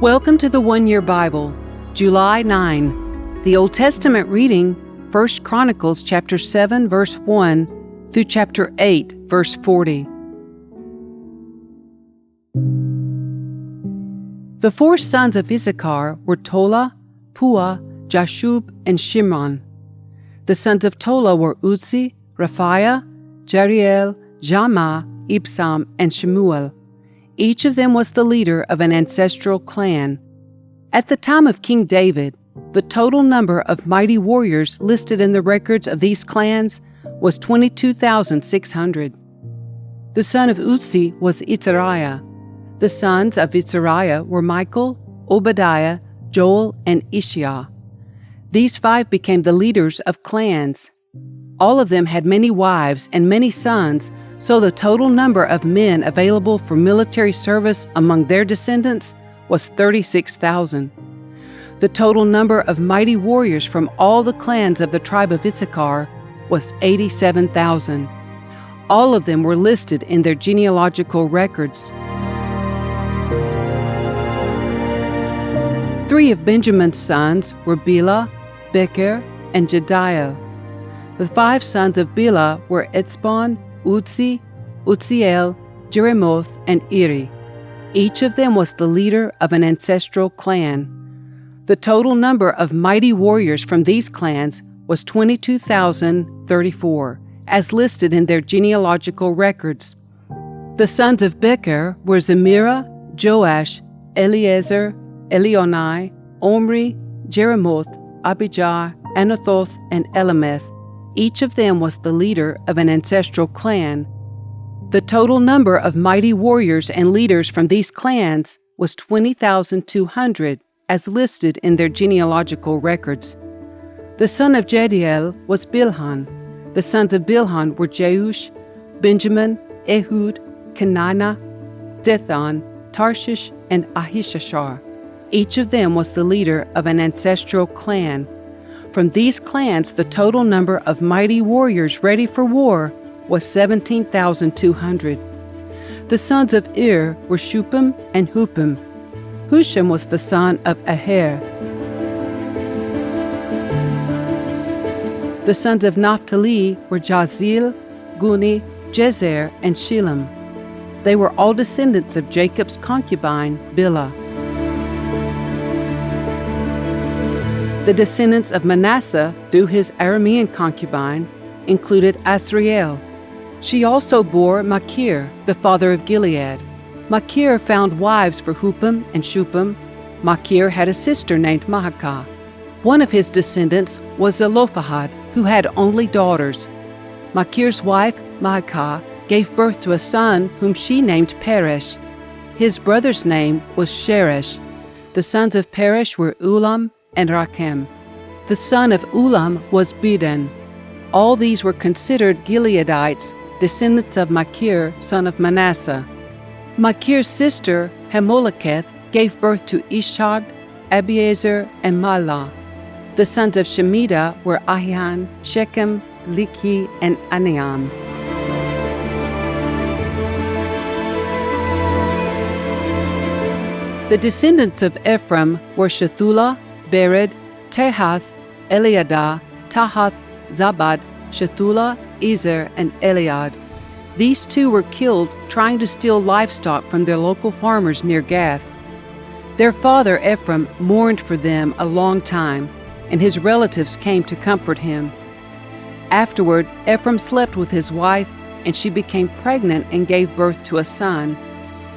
Welcome to the One Year Bible, July 9. The Old Testament reading, 1 Chronicles chapter 7, verse 1 through chapter 8, verse 40. The four sons of Issachar were Tola, Puah, Jashub, and Shimron. The sons of Tola were Uzzi, Raphiah, Jeriel, Shammah, Ibsam, and Shemuel. Each of them was the leader of an ancestral clan. At the time of King David, the total number of mighty warriors listed in the records of these clans was 22,600. The son of Uzzi was Itzariah. The sons of Itzariah were Michael, Obadiah, Joel, and Ishiah. These five became the leaders of clans. All of them had many wives and many sons, so the total number of men available for military service among their descendants was 36,000. The total number of mighty warriors from all the clans of the tribe of Issachar was 87,000. All of them were listed in their genealogical records. 3 of Benjamin's sons were Bela, Becher, and Jediel. The 5 sons of Bela were Etzbon, Uzzi, Uzziel, Jeremoth, and Iri. Each of them was the leader of an ancestral clan. The total number of mighty warriors from these clans was 22,034, as listed in their genealogical records. The sons of Becher were Zemirah, Joash, Eliezer, Elionai, Omri, Jeremoth, Abijah, Anathoth, and Elameth. Each of them was the leader of an ancestral clan. The total number of mighty warriors and leaders from these clans was 20,200, as listed in their genealogical records. The son of Jediel was Bilhan. The sons of Bilhan were Jeush, Benjamin, Ehud, Kenana, Dathan, Tarshish, and Ahishashar. Each of them was the leader of an ancestral clan. From these clans, the total number of mighty warriors ready for war was 17,200. The sons of Ir were Shupim and Hupim. Hushim was the son of Aher. The sons of Naphtali were Jazil, Guni, Jezer, and Shilem. They were all descendants of Jacob's concubine, Bilhah. The descendants of Manasseh, through his Aramean concubine, included Asriel. She also bore Machir, the father of Gilead. Machir found wives for Hupim and Shupim. Machir had a sister named Maacah. One of his descendants was Zelophehad, who had only daughters. Machir's wife, Maacah, gave birth to a son whom she named Peresh. His brother's name was Sheresh. The sons of Peresh were Ulam and Rakem. The son of Ulam was Bedan. All these were considered Gileadites, descendants of Machir, son of Manasseh. Machir's sister, Hamoleketh, gave birth to Ishad, Abiezer, and Mahlah. The sons of Shemida were Ahian, Shechem, Likhi, and Aniam. The descendants of Ephraim were Shethulah, Bered, Tehath, Eliadah, Tahath, Zabad, Shethulah, Ezer, and Eliad. These 2 were killed trying to steal livestock from their local farmers near Gath. Their father Ephraim mourned for them a long time, and his relatives came to comfort him. Afterward, Ephraim slept with his wife, and she became pregnant and gave birth to a son.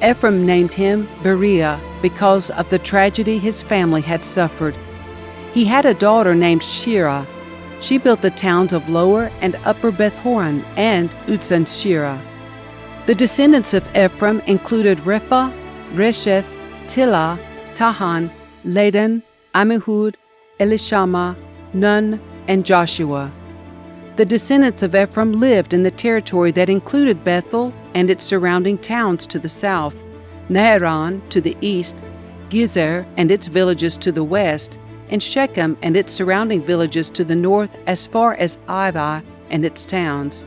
Ephraim named him Beriah because of the tragedy his family had suffered. He had a daughter named Shirah. She built the towns of Lower and Upper Beth-horon and Uzzan-Shirah. The descendants of Ephraim included Repha, Resheth, Tilah, Tahan, Ladan, Ammihud, Elishama, Nun, and Joshua. The descendants of Ephraim lived in the territory that included Bethel and its surrounding towns to the south, Naaran to the east, Gezer and its villages to the west, and Shechem and its surrounding villages to the north as far as Ivah and its towns.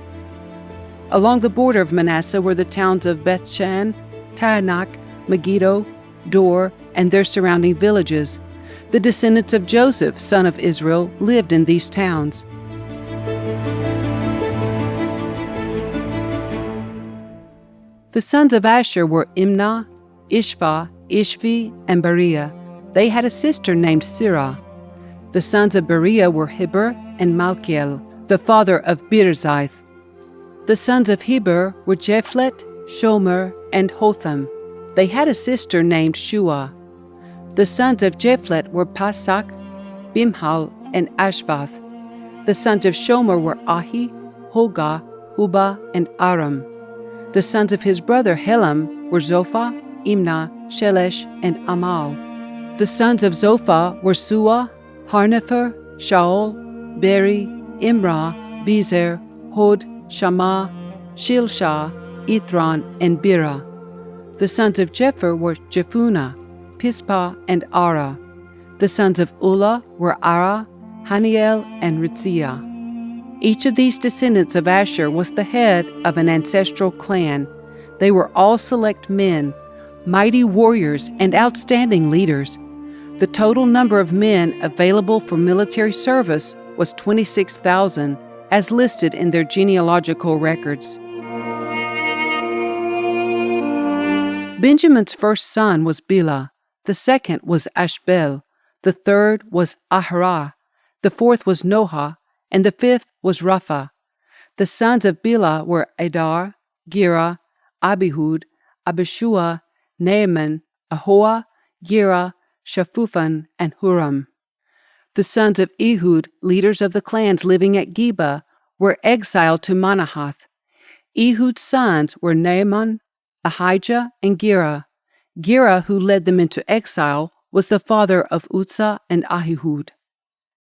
Along the border of Manasseh were the towns of Bethshan, Taanach, Megiddo, Dor, and their surrounding villages. The descendants of Joseph, son of Israel, lived in these towns. The sons of Asher were Imnah, Ishva, Ishvi, and Beriah. They had a sister named Sirah. The sons of Beriah were Heber and Malkiel, the father of Birzaith. The sons of Heber were Japhlet, Shomer, and Hotham. They had a sister named Shua. The sons of Japhlet were Pasak, Bimhal, and Ashvath. The sons of Shomer were Ahi, Hogah, Huba, and Aram. The sons of his brother Helam were Zophah, Imnah, Shelesh, and Amal. The sons of Zophah were Suah, Harnepher, Shaul, Beri, Imrah, Bezer, Hod, Shammah, Shilshah, Ithran, and Bira. The sons of Jepher were Jephunneh, Pispa, and Ara. The sons of Ulah were Ara, Haniel, and Ritziah. Each of these descendants of Asher was the head of an ancestral clan. They were all select men, mighty warriors, and outstanding leaders. The total number of men available for military service was 26,000, as listed in their genealogical records. Benjamin's first son was Bela, the second was Ashbel, the third was Aharah, the fourth was Nohah, and the fifth was Rapha. The sons of Bela were Adar, Gera, Abihud, Abishua, Naaman, Ahoah, Gera, Shaphupan, and Huram. The sons of Ehud, leaders of the clans living at Geba, were exiled to Manahath. Ehud's sons were Naaman, Ahijah, and Gera. Gera, who led them into exile, was the father of Uzzah and Ahihud.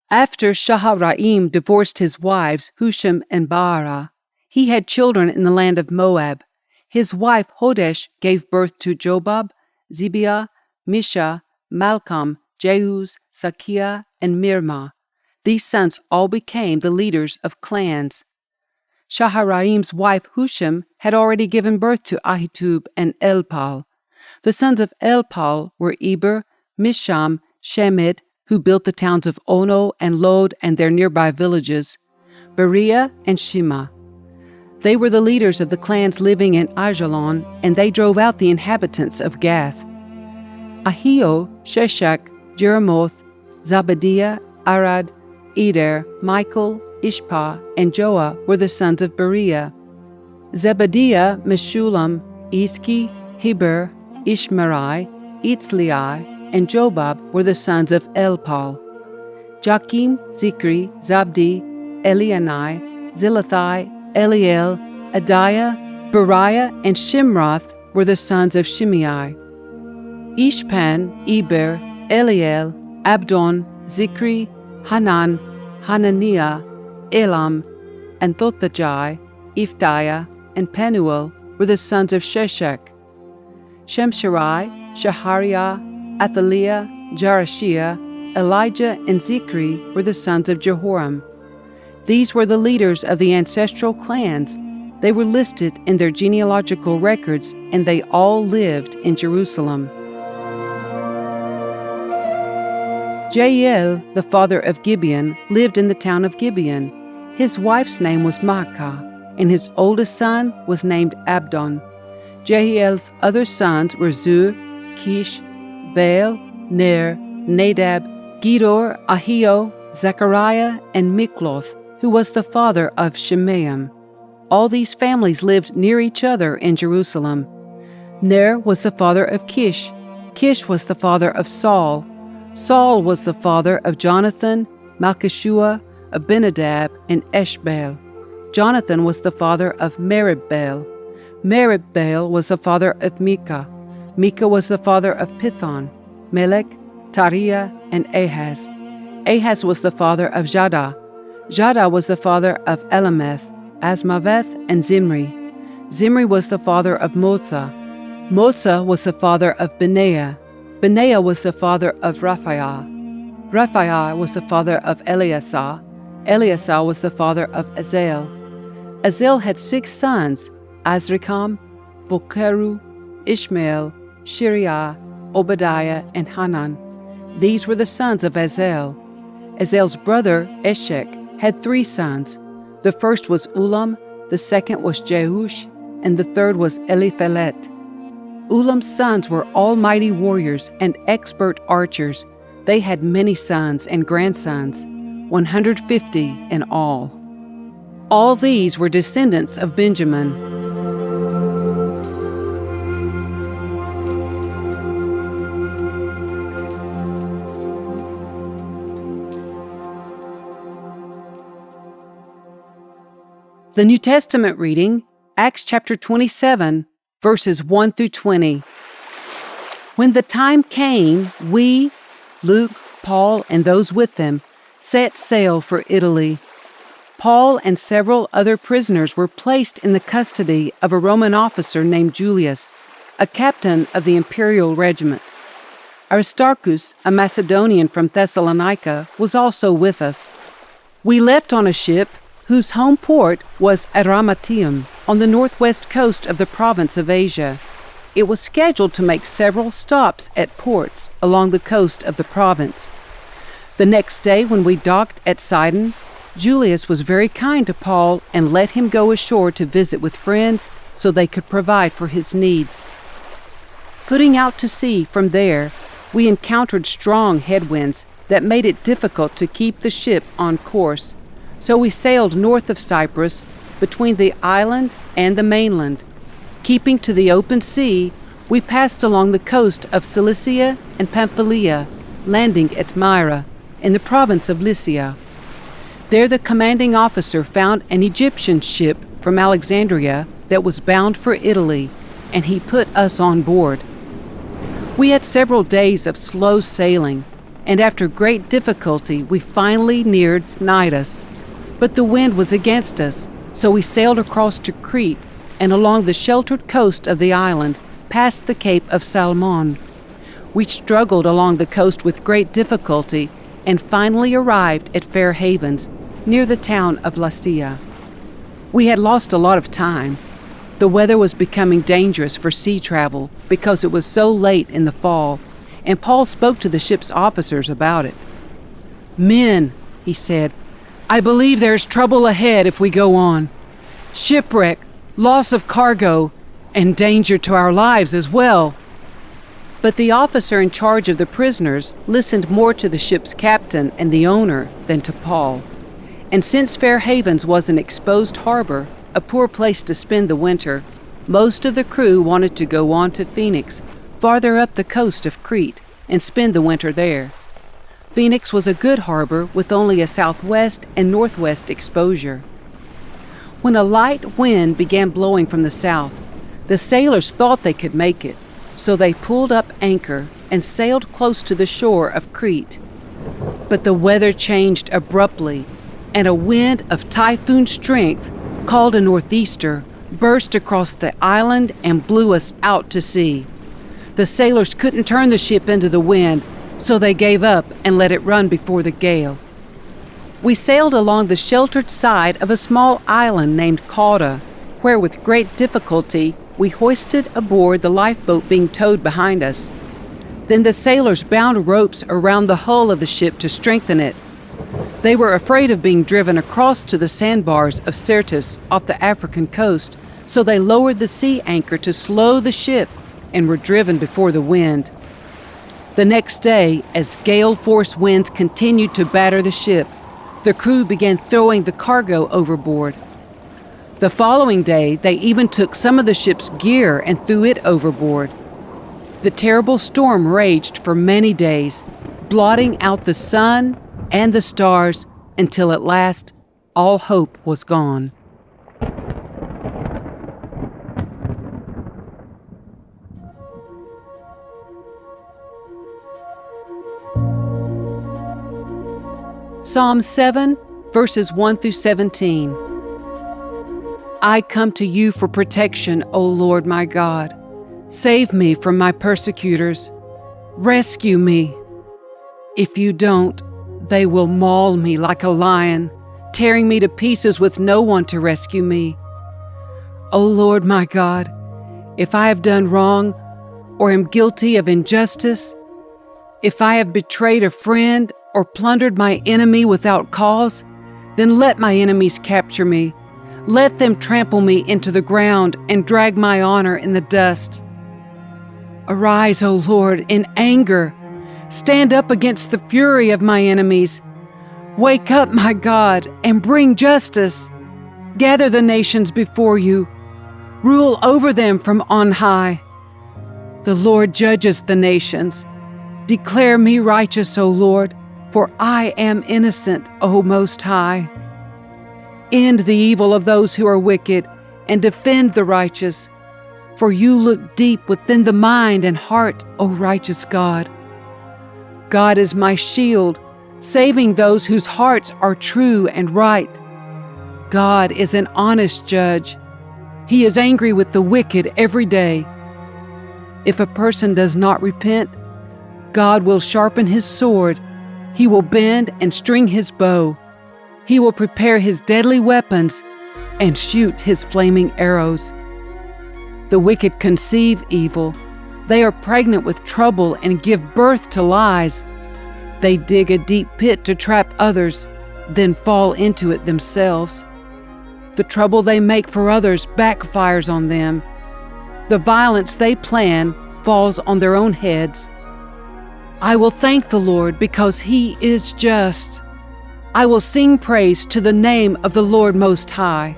After Shaharaim divorced his wives, Husham and Baara, he had children in the land of Moab. His wife Hodesh gave birth to Jobab, Zibiah, Misha, Malcolm, Jehuz, Sakiah, and Mirmah. These sons all became the leaders of clans. Shaharaim's wife Husham had already given birth to Ahitub and Elpal. The sons of Elpal were Eber, Misham, Shemed, who built the towns of Ono and Lod and their nearby villages, Beriah, and Shema. They were the leaders of the clans living in Ajalon, and they drove out the inhabitants of Gath. Ahio, Sheshach, Jeremoth, Zabadiah, Arad, Eder, Michael, Ishpa, and Joah were the sons of Beriah. Zebadiah, Meshullam, Iski, Heber, Ishmerai, Itzliai, and Jobab were the sons of Elpal. Joachim, Zikri, Zabdi, Elianai, Zilathai, Eliel, Adiah, Beriah, and Shimroth were the sons of Shimei. Ishpan, Eber, Eliel, Abdon, Zikri, Hanan, Hananiah, Elam, and Thothajai, Iphdaiah, and Penuel were the sons of Sheshach. Shemsherai, Shahariah, Athaliah, Jarashia, Elijah, and Zikri were the sons of Jehoram. These were the leaders of the ancestral clans. They were listed in their genealogical records, and they all lived in Jerusalem. Jael, the father of Gibeon, lived in the town of Gibeon. His wife's name was Maacah, and his oldest son was named Abdon. Jael's other sons were Zur, Kish, Baal, Ner, Nadab, Gedor, Ahio, Zechariah, and Mikloth, who was the father of Shimeam. All these families lived near each other in Jerusalem. Ner was the father of Kish. Kish was the father of Saul. Saul was the father of Jonathan, Malchishua, Abinadab, and Eshbaal. Jonathan was the father of Merib-Baal. Merib-Baal was the father of Micah. Micah was the father of Pithon, Melech, Tariah, and Ahaz. Ahaz was the father of Jada. Jada was the father of Elameth, Asmaveth, and Zimri. Zimri was the father of Moza. Moza was the father of Benaiah. Benaiah was the father of Raphiah. Raphiah was the father of Eleasah. Eleasah was the father of Azel. Azel had 6 sons, Azrikam, Bokeru, Ishmael, Shiriah, Obadiah, and Hanan. These were the sons of Azel. Azel's brother, Eshek, had 3 sons. The first was Ulam, the second was Jeush, and the third was Eliphelet. Ulam's sons were almighty warriors and expert archers. They had many sons and grandsons, 150 in all. All these were descendants of Benjamin. The New Testament reading, Acts chapter 27, verses 1 through 20. When the time came, we, Luke, Paul, and those with them, set sail for Italy. Paul and several other prisoners were placed in the custody of a Roman officer named Julius, a captain of the imperial regiment. Aristarchus, a Macedonian from Thessalonica, was also with us. We left on a ship whose home port was Adramyttium, on the northwest coast of the province of Asia. It was scheduled to make several stops at ports along the coast of the province. The next day, when we docked at Sidon, Julius was very kind to Paul and let him go ashore to visit with friends so they could provide for his needs. Putting out to sea from there, we encountered strong headwinds that made it difficult to keep the ship on course. So we sailed north of Cyprus, between the island and the mainland. Keeping to the open sea, we passed along the coast of Cilicia and Pamphylia, landing at Myra, in the province of Lycia. There the commanding officer found an Egyptian ship from Alexandria that was bound for Italy, and he put us on board. We had several days of slow sailing, and after great difficulty we finally neared Cnidus. But the wind was against us, so we sailed across to Crete and along the sheltered coast of the island, past the Cape of Salmon. We struggled along the coast with great difficulty and finally arrived at Fair Havens, near the town of Lasea. We had lost a lot of time. The weather was becoming dangerous for sea travel because it was so late in the fall, and Paul spoke to the ship's officers about it. "Men," he said, "I believe there's trouble ahead if we go on. Shipwreck, loss of cargo, and danger to our lives as well." But the officer in charge of the prisoners listened more to the ship's captain and the owner than to Paul. And since Fair Havens was an exposed harbor, a poor place to spend the winter, most of the crew wanted to go on to Phoenix, farther up the coast of Crete, and spend the winter there. Phoenix was a good harbor with only a southwest and northwest exposure. When a light wind began blowing from the south, the sailors thought they could make it, so they pulled up anchor and sailed close to the shore of Crete. But the weather changed abruptly, and a wind of typhoon strength, called a northeaster, burst across the island and blew us out to sea. The sailors couldn't turn the ship into the wind, so they gave up and let it run before the gale. We sailed along the sheltered side of a small island named Cauda, where with great difficulty we hoisted aboard the lifeboat being towed behind us. Then the sailors bound ropes around the hull of the ship to strengthen it. They were afraid of being driven across to the sandbars of Syrtis off the African coast, so they lowered the sea anchor to slow the ship and were driven before the wind. The next day, as gale-force winds continued to batter the ship, the crew began throwing the cargo overboard. The following day, they even took some of the ship's gear and threw it overboard. The terrible storm raged for many days, blotting out the sun and the stars until at last all hope was gone. Psalm 7, verses 1 through 17. I come to you for protection, O Lord my God. Save me from my persecutors. Rescue me. If you don't, they will maul me like a lion, tearing me to pieces with no one to rescue me. O Lord my God, if I have done wrong or am guilty of injustice, if I have betrayed a friend or plundered my enemy without cause, then let my enemies capture me. Let them trample me into the ground and drag my honor in the dust. Arise, O Lord, in anger. Stand up against the fury of my enemies. Wake up, my God, and bring justice. Gather the nations before you. Rule over them from on high. The Lord judges the nations. Declare me righteous, O Lord, for I am innocent, O Most High. End the evil of those who are wicked and defend the righteous, for you look deep within the mind and heart, O righteous God. God is my shield, saving those whose hearts are true and right. God is an honest judge. He is angry with the wicked every day. If a person does not repent, God will sharpen his sword. He will bend and string his bow. He will prepare his deadly weapons and shoot his flaming arrows. The wicked conceive evil. They are pregnant with trouble and give birth to lies. They dig a deep pit to trap others, then fall into it themselves. The trouble they make for others backfires on them. The violence they plan falls on their own heads. I will thank the Lord because He is just. I will sing praise to the name of the Lord Most High.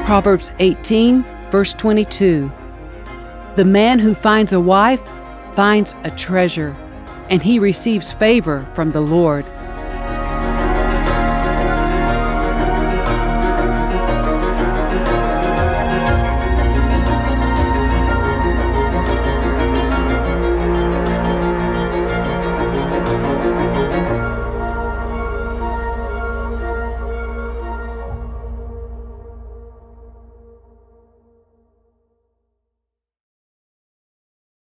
Proverbs 18, verse 22. The man who finds a wife finds a treasure, and he receives favor from the Lord.